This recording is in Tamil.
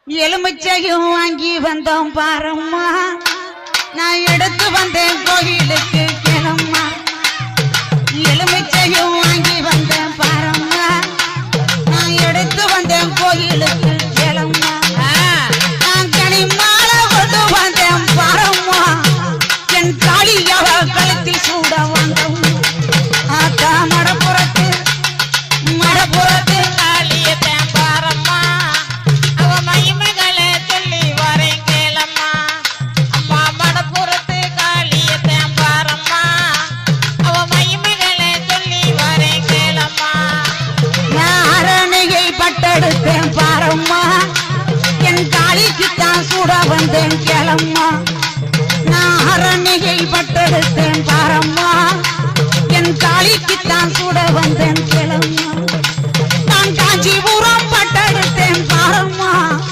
எலுமிச்சையும் வாங்கி வந்தோம் பாரம்மா நான் எடுத்து வந்தேன் கோயிலுக்கு கிளம்மா எலுமிச்சையும் வாங்கி வந்தேன் பாரம்மா நான் எடுத்து வந்தேன் கோயிலுக்கு கிளம்மா நான் கனிமாலை கொண்டு வந்தேன் பாரம்மா என் காளியவ கழுத்தில் சூட வந்தோம் ஆத்தா மடப்புறத்து காளியத்தேன் பாரம்மா அவ மகிமைகளை சொல்லி வரேன் கேளம்மா அம்மா மடப்புறத்து காளியத்தேன் பாரம்மா அவ மகிமைகளை சொல்லி வரேன் கேளம்மா நான் அரணையை பட்டெடுத்தேன் பாரம்மா என் காளிக்குத்தான் சூட வந்தேன் கிளம்மா நான் அரணையை பட்டெடுத்தேன் பாரம்மா என் காளிக்குத்தான் சூட வந்தேன் கிளம்மா நான் காஞ்சிபுரம்